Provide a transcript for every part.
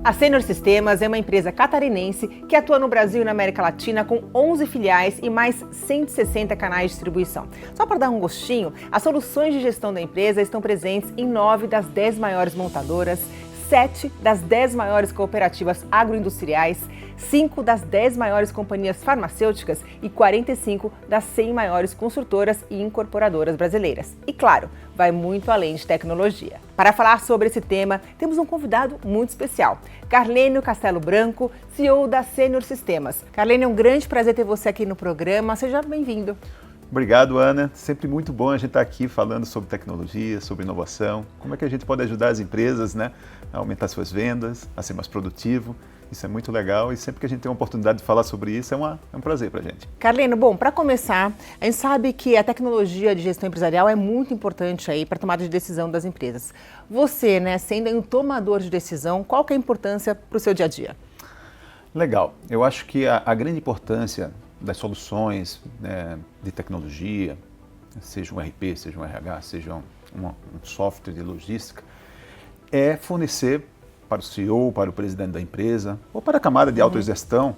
A Sênior Sistemas é uma empresa catarinense que atua no Brasil e na América Latina com 11 filiais e mais 160 canais de distribuição. Só para dar um gostinho, as soluções de gestão da empresa estão presentes em 9 das 10 maiores montadoras, 7 das 10 maiores cooperativas agroindustriais, 5 das 10 maiores companhias farmacêuticas e 45 das 100 maiores construtoras e incorporadoras brasileiras. E claro, vai muito além de tecnologia. Para falar sobre esse tema, temos um convidado muito especial, Carlênio Castelo Branco, CEO da Sênior Sistemas. Carlênio, é um grande prazer ter você aqui no programa. Seja bem-vindo. Obrigado, Ana. Sempre muito bom a gente estar aqui falando sobre tecnologia, sobre inovação, como é que a gente pode ajudar as empresas, né, a aumentar suas vendas, a ser mais produtivo. Isso é muito legal e sempre que a gente tem uma oportunidade de falar sobre isso é um prazer para a gente. Carlênio, bom, para começar, a gente sabe que a tecnologia de gestão empresarial é muito importante aí para a tomada de decisão das empresas. Você, né, sendo um tomador de decisão, qual que é a importância para o seu dia a dia? Legal. Eu acho que a grande importância das soluções, né, de tecnologia, seja um RP, seja um RH, seja um software de logística, é fornecer para o CEO, para o presidente da empresa ou para a camada de autogestão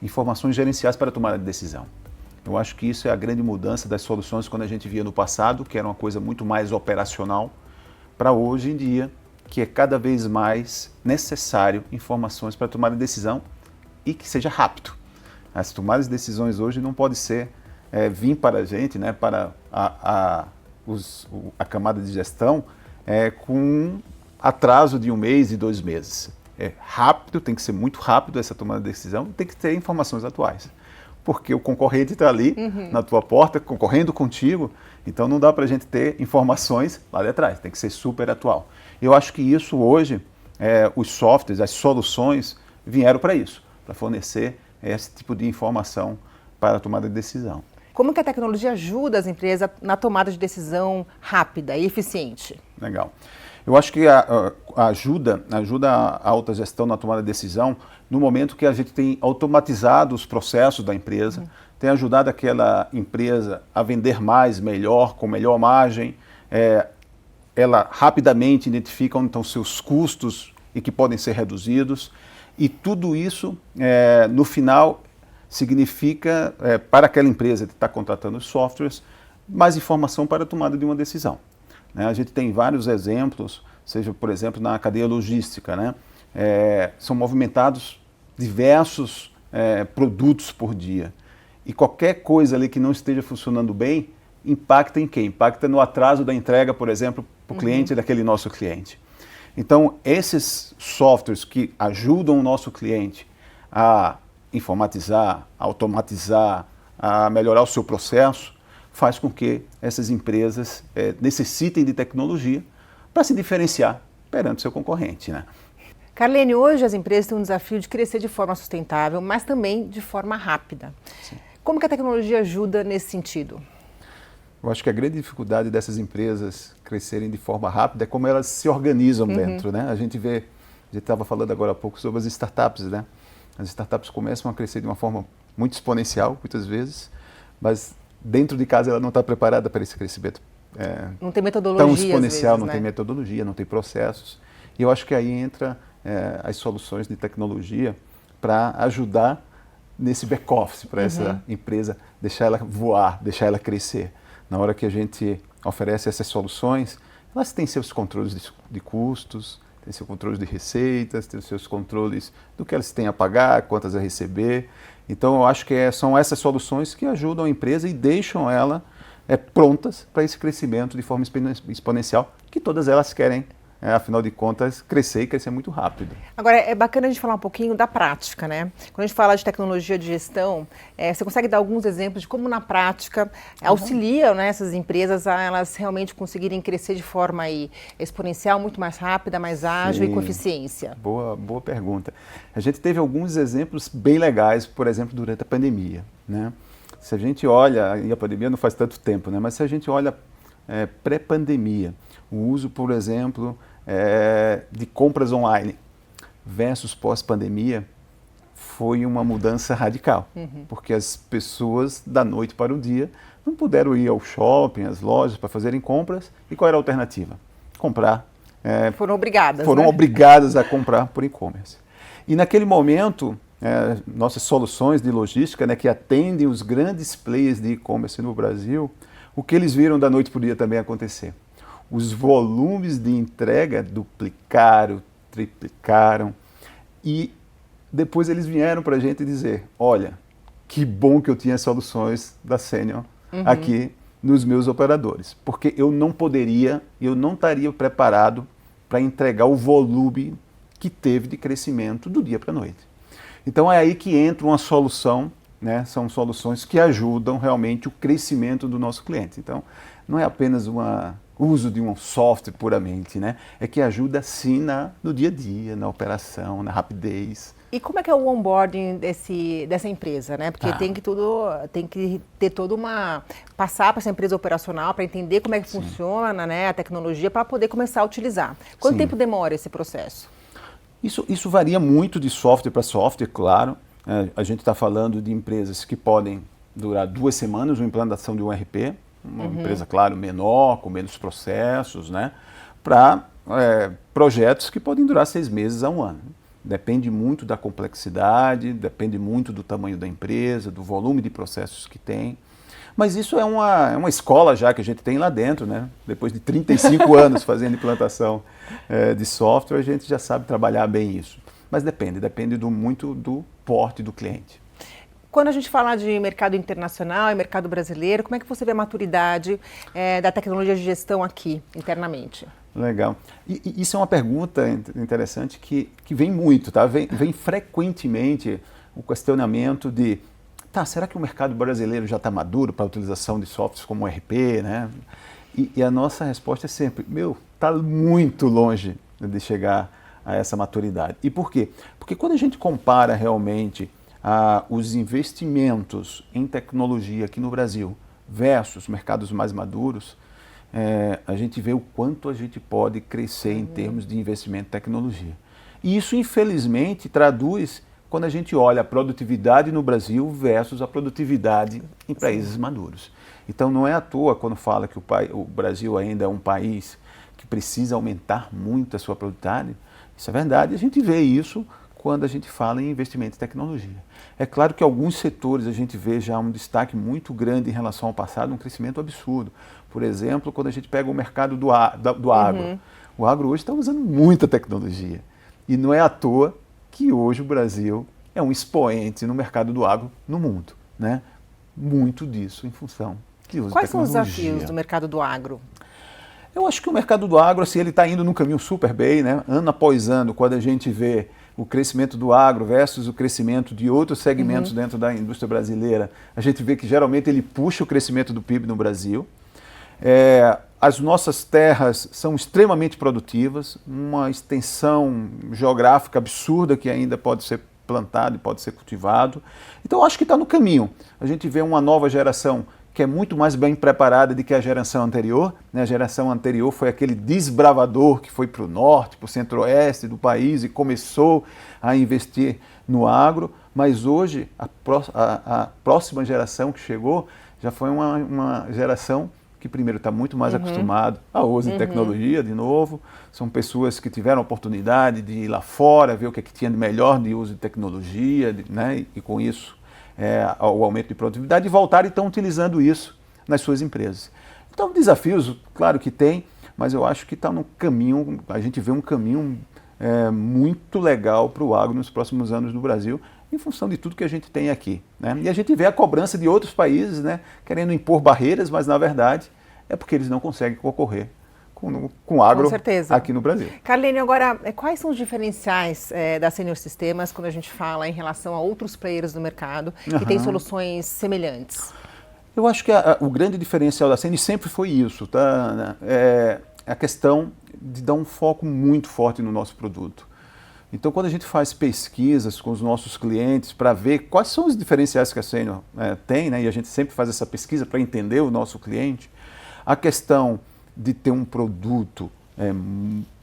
informações gerenciais para a tomada de decisão. Eu acho que isso é a grande mudança das soluções quando a gente via no passado, que era uma coisa muito mais operacional, para hoje em dia, que é cada vez mais necessário informações para a tomada de decisão e que seja rápido. As tomadas de decisões hoje não podem ser vir para a gente, né, para a camada de gestão, com atraso de 1 mês e 2 meses. É rápido, tem que ser muito rápido essa tomada de decisão, tem que ter informações atuais. Porque o concorrente está ali na tua porta, concorrendo contigo, então não dá para a gente ter informações lá de trás, tem que ser super atual. Eu acho que isso hoje, os softwares, as soluções vieram para isso, para fornecer esse tipo de informação para a tomada de decisão. Como que a tecnologia ajuda as empresas na tomada de decisão rápida e eficiente? Legal. Eu acho que ajuda a autogestão na tomada de decisão no momento que a gente tem automatizado os processos da empresa, tem ajudado aquela empresa a vender mais, melhor, com melhor margem, ela rapidamente identifica onde estão seus custos e que podem ser reduzidos, e tudo isso, no final, significa, para aquela empresa que está contratando os softwares, mais informação para a tomada de uma decisão. A gente tem vários exemplos, seja, por exemplo, na cadeia logística, né? São movimentados diversos produtos por dia. E qualquer coisa ali que não esteja funcionando bem, impacta em quem? Impacta no atraso da entrega, por exemplo, para o cliente daquele nosso cliente. Então, esses softwares que ajudam o nosso cliente a informatizar, a automatizar, a melhorar o seu processo, faz com que essas empresas necessitem de tecnologia para se diferenciar perante o seu concorrente, né? Carlênio, hoje as empresas têm um desafio de crescer de forma sustentável, mas também de forma rápida. Sim. Como que a tecnologia ajuda nesse sentido? Eu acho que a grande dificuldade dessas empresas crescerem de forma rápida é como elas se organizam dentro, né? A gente estava falando agora há pouco sobre as startups, né? As startups começam a crescer de uma forma muito exponencial, muitas vezes, mas dentro de casa ela não está preparada para esse crescimento não tem metodologia, tão exponencial, às vezes, não né? tem metodologia, não tem processos. E eu acho que aí entra as soluções de tecnologia para ajudar nesse back-office, para essa empresa, deixar ela voar, deixar ela crescer. Na hora que a gente oferece essas soluções, elas têm seus controles de custos, têm seus controles de receitas, têm seus controles do que elas têm a pagar, quantas a receber. Então, eu acho que são essas soluções que ajudam a empresa e deixam ela prontas para esse crescimento de forma exponencial, que todas elas querem, afinal de contas, crescer e crescer muito rápido. Agora, é bacana a gente falar um pouquinho da prática, né? Quando a gente fala de tecnologia de gestão, você consegue dar alguns exemplos de como, na prática, auxiliam, né, essas empresas a elas realmente conseguirem crescer de forma exponencial, muito mais rápida, mais ágil e com eficiência? Boa pergunta. A gente teve alguns exemplos bem legais, por exemplo, durante a pandemia, né? Se a gente olha, e a pandemia não faz tanto tempo, né? Mas se a gente olha pré-pandemia, o uso, por exemplo, de compras online versus pós-pandemia foi uma mudança radical, porque as pessoas da noite para o dia não puderam ir ao shopping, às lojas para fazerem compras, e qual era a alternativa? Comprar Foram obrigadas, foram né? obrigadas a comprar por e-commerce. E naquele momento, nossas soluções de logística, né, que atendem os grandes players de e-commerce no Brasil, o que eles viram da noite para o dia também acontecer. Os volumes de entrega duplicaram, triplicaram, e depois eles vieram para a gente dizer, olha, que bom que eu tinha soluções da Senior aqui nos meus operadores, porque eu não estaria preparado para entregar o volume que teve de crescimento do dia para a noite. Então é aí que entra uma solução, né? São soluções que ajudam realmente o crescimento do nosso cliente. Então não é apenas o uso de um software puramente, né? É que ajuda sim no dia a dia, na operação, na rapidez. E como é que é o onboarding dessa empresa, né? Porque tem que ter toda passar para essa empresa operacional para entender como é que funciona, né, a tecnologia para poder começar a utilizar. Quanto tempo demora esse processo? Isso varia muito de software para software, claro. A gente está falando de empresas que podem durar 2 semanas uma implantação de um ERP, uma empresa, claro, menor, com menos processos, né? Para projetos que podem durar 6 meses a 1 ano. Depende muito da complexidade, depende muito do tamanho da empresa, do volume de processos que tem. Mas isso é uma escola já que a gente tem lá dentro, né? Depois de 35 anos fazendo implantação de software, a gente já sabe trabalhar bem isso. Mas depende muito do porte do cliente. Quando a gente fala de mercado internacional e mercado brasileiro, como é que você vê a maturidade da tecnologia de gestão aqui, internamente? Legal. E isso é uma pergunta interessante que vem muito, tá? Vem frequentemente o questionamento de, será que o mercado brasileiro já está maduro para a utilização de softwares como o ERP, né? E a nossa resposta é sempre, está muito longe de chegar a essa maturidade. E por quê? Porque quando a gente compara realmente os investimentos em tecnologia aqui no Brasil versus mercados mais maduros, a gente vê o quanto a gente pode crescer em termos de investimento em tecnologia. E isso, infelizmente, traduz quando a gente olha a produtividade no Brasil versus a produtividade em países maduros. Então, não é à toa quando fala que o Brasil ainda é um país que precisa aumentar muito a sua produtividade. Isso é verdade, a gente vê isso quando a gente fala em investimento em tecnologia. É claro que alguns setores a gente vê já um destaque muito grande em relação ao passado, um crescimento absurdo. Por exemplo, quando a gente pega o mercado do agro. O agro hoje está usando muita tecnologia. E não é à toa que hoje o Brasil é um expoente no mercado do agro no mundo, né? Muito disso em função que usa Quais tecnologia. são os desafios do mercado do agro? Eu acho que o mercado do agro, assim, ele está indo num caminho super bem, né? Ano após ano, quando a gente vê o crescimento do agro versus o crescimento de outros segmentos dentro da indústria brasileira, a gente vê que geralmente ele puxa o crescimento do PIB no Brasil. As nossas terras são extremamente produtivas, uma extensão geográfica absurda que ainda pode ser plantado e pode ser cultivado. Então, eu acho que está no caminho. A gente vê uma nova geração que é muito mais bem preparada do que a geração anterior. A geração anterior foi aquele desbravador que foi para o norte, para o centro-oeste do país e começou a investir no agro, mas hoje a próxima geração que chegou já foi uma geração que primeiro está muito mais acostumado a uso de tecnologia, de novo. São pessoas que tiveram a oportunidade de ir lá fora, ver o que tinha de melhor de uso de tecnologia, né? E com isso o aumento de produtividade, e voltar e estão utilizando isso nas suas empresas. Então, desafios, claro que tem, mas eu acho que está no caminho, a gente vê um caminho muito legal para o agro nos próximos anos no Brasil, em função de tudo que a gente tem aqui, né? E a gente vê a cobrança de outros países, né, querendo impor barreiras, mas na verdade é porque eles não conseguem concorrer com agro aqui no Brasil. Carlene, agora, quais são os diferenciais da Senior Sistemas quando a gente fala em relação a outros players do mercado que têm soluções semelhantes? Eu acho que o grande diferencial da Senior sempre foi isso, tá? A questão de dar um foco muito forte no nosso produto. Então, quando a gente faz pesquisas com os nossos clientes para ver quais são os diferenciais que a Senior tem, né, e a gente sempre faz essa pesquisa para entender o nosso cliente, a questão de ter um produto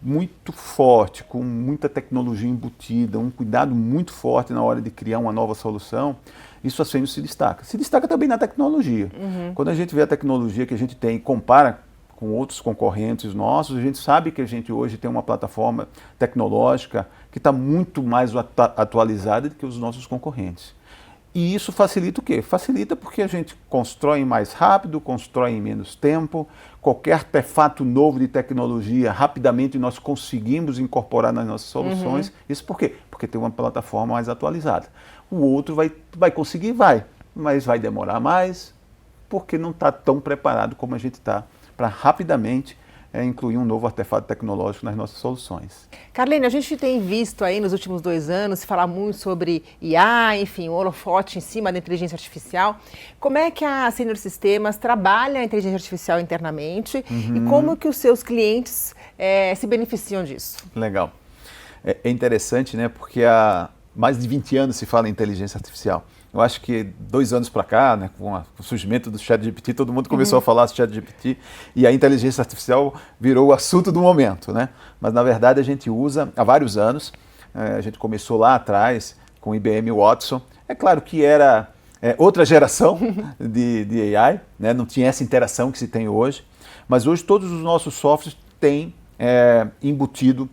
muito forte, com muita tecnologia embutida, um cuidado muito forte na hora de criar uma nova solução, isso a Senior se destaca. Se destaca também na tecnologia. Quando a gente vê a tecnologia que a gente tem e compara com outros concorrentes nossos, a gente sabe que a gente hoje tem uma plataforma tecnológica que está muito mais atualizada do que os nossos concorrentes. E isso facilita o quê? Facilita porque a gente constrói mais rápido, constrói em menos tempo, qualquer artefato novo de tecnologia, rapidamente nós conseguimos incorporar nas nossas soluções. Isso por quê? Porque tem uma plataforma mais atualizada. O outro vai conseguir, mas vai demorar mais, porque não está tão preparado como a gente está para rapidamente incluir um novo artefato tecnológico nas nossas soluções. Carlene, a gente tem visto aí nos últimos 2 anos se falar muito sobre IA, enfim, o holofote em cima da inteligência artificial. Como é que a Senior Sistemas trabalha a inteligência artificial internamente e como que os seus clientes se beneficiam disso? Legal. É interessante, né, porque há mais de 20 anos se fala em inteligência artificial. Eu acho que 2 anos para cá, né, com o surgimento do ChatGPT, todo mundo começou a falar do ChatGPT e a inteligência artificial virou o assunto do momento, né? Mas na verdade a gente usa há vários anos. A gente começou lá atrás com o IBM Watson. É claro que era outra geração de AI, né? Não tinha essa interação que se tem hoje. Mas hoje todos os nossos softwares têm embutido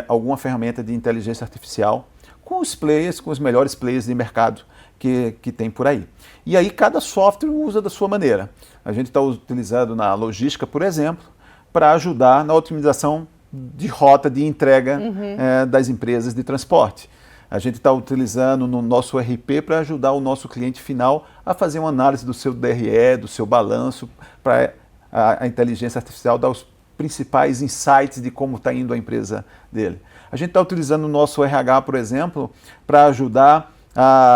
alguma ferramenta de inteligência artificial com os players, com os melhores players de mercado que tem por aí. E aí cada software usa da sua maneira. A gente está utilizando na logística, por exemplo, para ajudar na otimização de rota de entrega das empresas de transporte. A gente está utilizando no nosso ERP para ajudar o nosso cliente final a fazer uma análise do seu DRE, do seu balanço, para a inteligência artificial dar os principais insights de como está indo a empresa dele. A gente está utilizando o nosso RH, por exemplo, para ajudar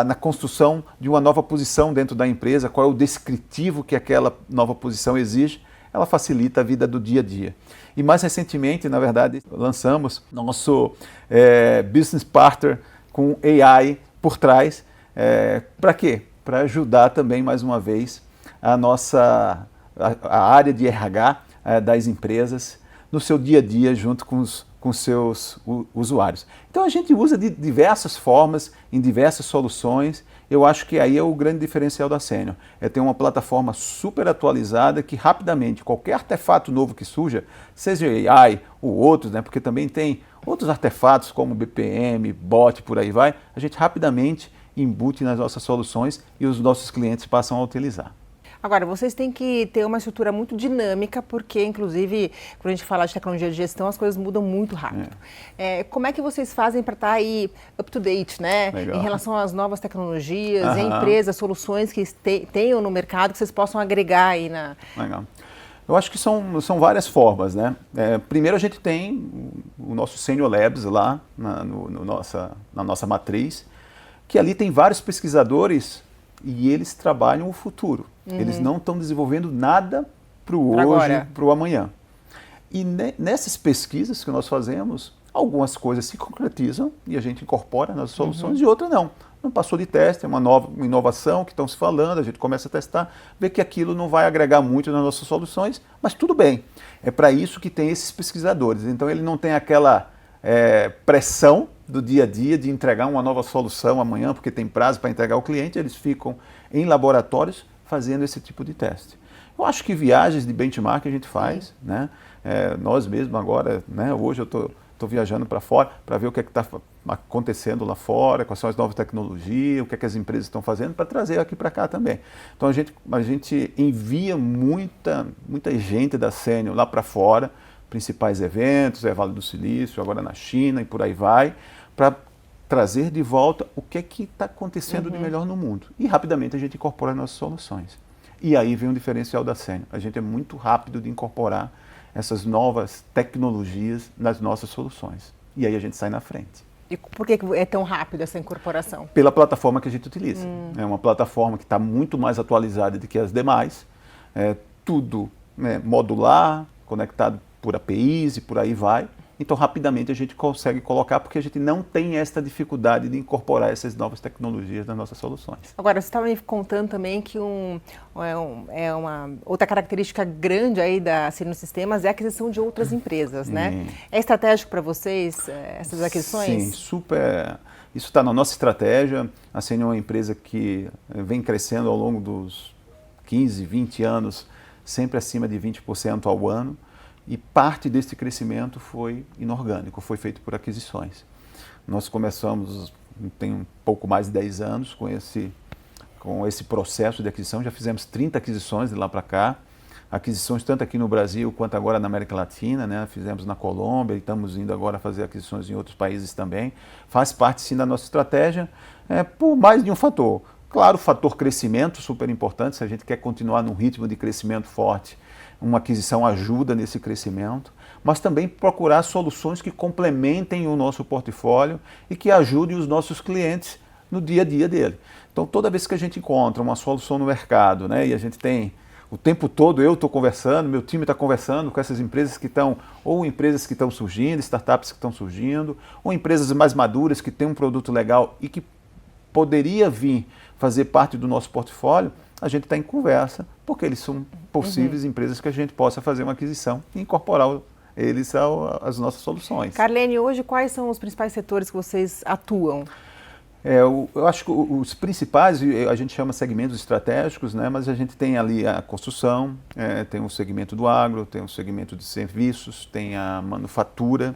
na construção de uma nova posição dentro da empresa, qual é o descritivo que aquela nova posição exige. Ela facilita a vida do dia a dia. E mais recentemente, na verdade, lançamos nosso Business Partner com AI por trás. Para quê? Para ajudar também, mais uma vez, a área de RH das empresas no seu dia a dia junto com seus usuários. Então a gente usa de diversas formas, em diversas soluções. Eu acho que aí é o grande diferencial da Senior. É ter uma plataforma super atualizada que rapidamente, qualquer artefato novo que surja, seja AI ou outros, né, porque também tem outros artefatos como BPM, bot, por aí vai, a gente rapidamente embute nas nossas soluções e os nossos clientes passam a utilizar. Agora, vocês têm que ter uma estrutura muito dinâmica, porque, inclusive, quando a gente fala de tecnologia de gestão, as coisas mudam muito rápido. Como é que vocês fazem para estar aí up-to-date, né? Legal. Em relação às novas tecnologias, empresas, soluções que tenham no mercado, que vocês possam agregar aí na... Legal. Eu acho que são várias formas, né? Primeiro a gente tem o nosso Senior Labs lá na nossa matriz, que ali tem vários pesquisadores e eles trabalham o futuro. Eles não estão desenvolvendo nada para o hoje, para o amanhã. E nessas pesquisas que nós fazemos, algumas coisas se concretizam e a gente incorpora nas soluções e outras não. Não passou de teste, é uma nova inovação que estão se falando, a gente começa a testar, vê que aquilo não vai agregar muito nas nossas soluções, mas tudo bem. É para isso que tem esses pesquisadores. Então ele não tem aquela pressão do dia a dia de entregar uma nova solução amanhã, porque tem prazo para entregar ao cliente, eles ficam em laboratórios fazendo esse tipo de teste. Eu acho que viagens de benchmark a gente faz, né? Nós mesmos agora, né? Hoje eu estou viajando para fora para ver o que é que está acontecendo lá fora, quais são as novas tecnologias, o que é que as empresas estão fazendo para trazer aqui para cá também. Então a gente envia muita gente da Senior lá para fora, principais eventos, Vale do Silício, agora na China e por aí vai, para trazer de volta o que é que está acontecendo de melhor no mundo. E rapidamente a gente incorpora nossas soluções. E aí vem o diferencial da Senior. A gente é muito rápido de incorporar essas novas tecnologias nas nossas soluções. E aí a gente sai na frente. E por que é tão rápido essa incorporação? Pela plataforma que a gente utiliza. É uma plataforma que está muito mais atualizada do que as demais. Tudo modular, conectado por APIs e por aí vai. Então, rapidamente a gente consegue colocar, porque a gente não tem essa dificuldade de incorporar essas novas tecnologias nas nossas soluções. Agora, você estava me contando também que uma outra característica grande aí da Senior Sistemas é a aquisição de outras empresas, né? É estratégico para vocês essas aquisições? Sim, super. Isso está na nossa estratégia. A Senior é uma empresa que vem crescendo ao longo dos 15, 20 anos sempre acima de 20% ao ano, e parte desse crescimento foi inorgânico, foi feito por aquisições. Nós começamos, tem um pouco mais de 10 anos com esse processo de aquisição, já fizemos 30 aquisições de lá para cá, aquisições tanto aqui no Brasil quanto agora na América Latina, né? Fizemos na Colômbia e estamos indo agora fazer aquisições em outros países também. Faz parte sim da nossa estratégia, por mais de um fator. Claro, o fator crescimento, super importante, se a gente quer continuar num ritmo de crescimento forte, uma aquisição ajuda nesse crescimento, mas também procurar soluções que complementem o nosso portfólio e que ajudem os nossos clientes no dia a dia dele. Então, toda vez que a gente encontra uma solução no mercado, né, e a gente tem o tempo todo, eu estou conversando, meu time está conversando com essas empresas que estão, ou empresas que estão surgindo, startups que estão surgindo, ou empresas mais maduras que têm um produto legal e que poderia vir fazer parte do nosso portfólio, a gente está em conversa, porque eles são possíveis empresas que a gente possa fazer uma aquisição e incorporar eles às nossas soluções. Carlene, hoje quais são os principais setores que vocês atuam? Eu acho que os principais, a gente chama segmentos estratégicos, né? Mas a gente tem ali a construção, tem o segmento do agro, tem o segmento de serviços, tem a manufatura.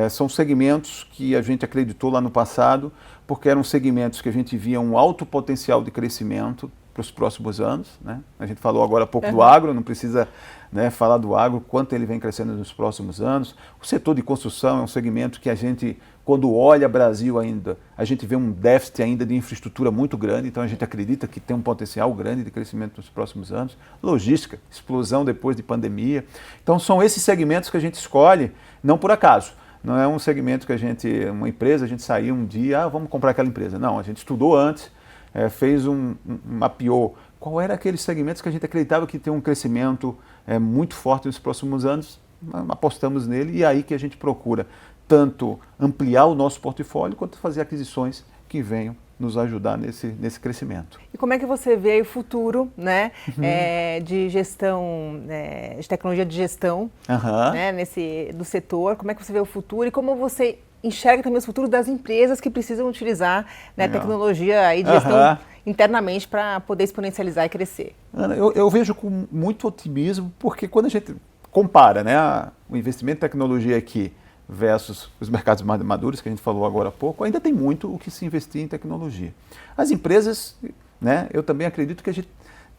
São segmentos que a gente acreditou lá no passado, porque eram segmentos que a gente via um alto potencial de crescimento para os próximos anos, né? A gente falou agora há pouco do agro, não precisa, né, falar do agro, quanto ele vem crescendo nos próximos anos. O setor de construção é um segmento que a gente, quando olha Brasil ainda, a gente vê um déficit ainda de infraestrutura muito grande, então a gente acredita que tem um potencial grande de crescimento nos próximos anos. Logística, explosão depois de pandemia. Então são esses segmentos que a gente escolhe, não por acaso. Não é um segmento que uma empresa, a gente saiu um dia, vamos comprar aquela empresa. Não, a gente estudou antes, fez mapeou qual era aqueles segmentos que a gente acreditava que tem um crescimento muito forte nos próximos anos, apostamos nele e é aí que a gente procura tanto ampliar o nosso portfólio quanto fazer aquisições que venham nos ajudar nesse crescimento. E como é que você vê o futuro, né, de gestão, de tecnologia de gestão, né, do setor? Como é que você vê o futuro e como você enxerga também o futuro das empresas que precisam utilizar, né, tecnologia aí de gestão internamente para poder exponencializar e crescer? Ana, eu vejo com muito otimismo, porque quando a gente compara, né, o investimento em tecnologia aqui versus os mercados mais maduros, que a gente falou agora há pouco, ainda tem muito o que se investir em tecnologia. As empresas, né, eu também acredito que a gente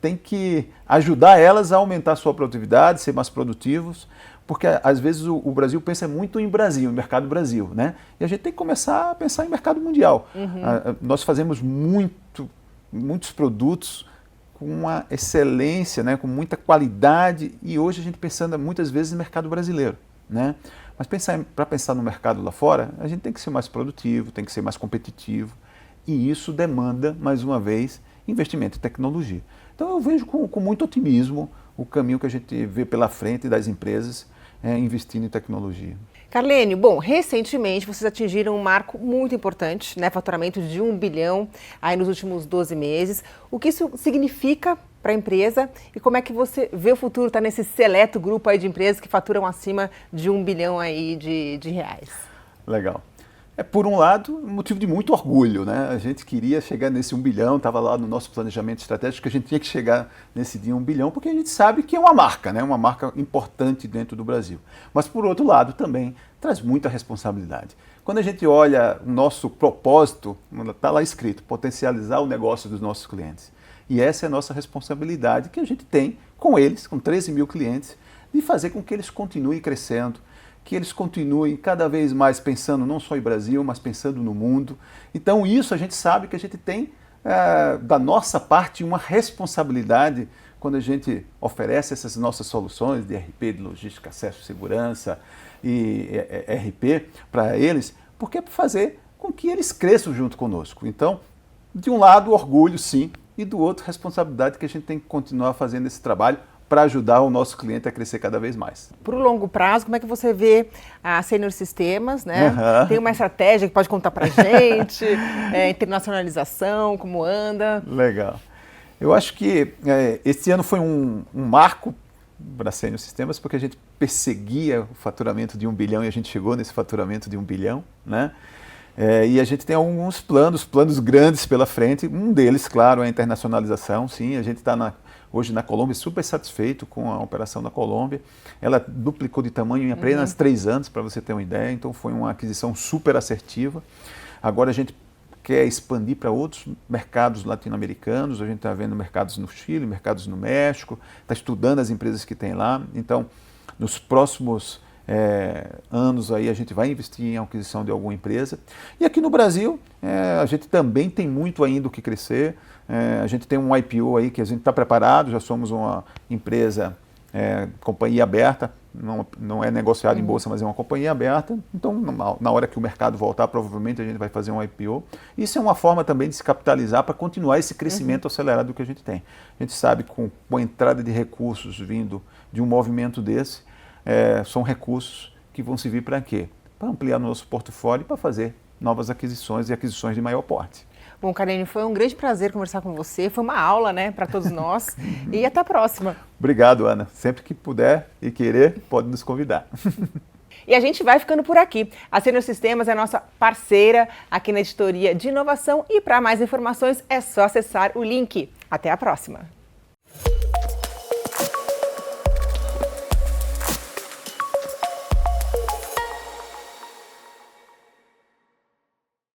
tem que ajudar elas a aumentar a sua produtividade, ser mais produtivos, porque às vezes o Brasil pensa muito em Brasil, em mercado Brasil, né? E a gente tem que começar a pensar em mercado mundial. Nós fazemos muitos produtos com uma excelência, né, com muita qualidade, e hoje a gente pensando muitas vezes em mercado brasileiro, né? Mas para pensar no mercado lá fora, a gente tem que ser mais produtivo, tem que ser mais competitivo, e isso demanda, mais uma vez, investimento em tecnologia. Então eu vejo com muito otimismo o caminho que a gente vê pela frente das empresas investindo em tecnologia. Carlene, bom, recentemente vocês atingiram um marco muito importante, né, faturamento de 1 bilhão aí nos últimos 12 meses. O que isso significa para a empresa e como é que você vê o futuro estar nesse seleto grupo aí de empresas que faturam acima de 1 bilhão aí de reais? Legal. Por um lado, um motivo de muito orgulho, né? A gente queria chegar nesse 1 bilhão, estava lá no nosso planejamento estratégico que a gente tinha que chegar nesse dia 1 bilhão, porque a gente sabe que é uma marca, né? Uma marca importante dentro do Brasil. Mas, por outro lado, também traz muita responsabilidade. Quando a gente olha o nosso propósito, está lá escrito, potencializar o negócio dos nossos clientes. E essa é a nossa responsabilidade que a gente tem com eles, com 13 mil clientes, de fazer com que eles continuem crescendo, que eles continuem cada vez mais pensando não só em Brasil, mas pensando no mundo. Então isso a gente sabe que a gente tem da nossa parte uma responsabilidade quando a gente oferece essas nossas soluções de RP, de logística, acesso, segurança e RP para eles, porque é para fazer com que eles cresçam junto conosco. Então, de um lado, orgulho sim, e do outro, responsabilidade que a gente tem que continuar fazendo esse trabalho para ajudar o nosso cliente a crescer cada vez mais. Por longo prazo, como é que você vê a Senior Sistemas, né? Tem uma estratégia que pode contar para a gente, internacionalização, como anda? Legal. Eu acho que esse ano foi um marco para a Senior Sistemas, porque a gente perseguia o faturamento de 1 bilhão e a gente chegou nesse faturamento de 1 bilhão, né? E a gente tem alguns planos grandes pela frente. Um deles, claro, é a internacionalização. Sim, a gente está hoje na Colômbia, super satisfeito com a operação da Colômbia. Ela duplicou de tamanho em apenas 3 anos, para você ter uma ideia, então foi uma aquisição super assertiva. Agora a gente quer expandir para outros mercados latino-americanos, a gente está vendo mercados no Chile, mercados no México, está estudando as empresas que tem lá, então nos próximos anos aí a gente vai investir em aquisição de alguma empresa. E aqui no Brasil a gente também tem muito ainda o que crescer, a gente tem um IPO aí que a gente está preparado, já somos uma empresa, companhia aberta, não é negociado em bolsa, mas é uma companhia aberta, então na hora que o mercado voltar, provavelmente a gente vai fazer um IPO. Isso é uma forma também de se capitalizar para continuar esse crescimento acelerado que a gente tem. A gente sabe que com a entrada de recursos vindo de um movimento desse, são recursos que vão servir para quê? Para ampliar nosso portfólio e para fazer novas aquisições e aquisições de maior porte. Bom, Carine, foi um grande prazer conversar com você, foi uma aula, né, para todos nós e até a próxima. Obrigado, Ana. Sempre que puder e querer, pode nos convidar. E a gente vai ficando por aqui. A Senior Sistemas é a nossa parceira aqui na editoria de inovação e para mais informações é só acessar o link. Até a próxima.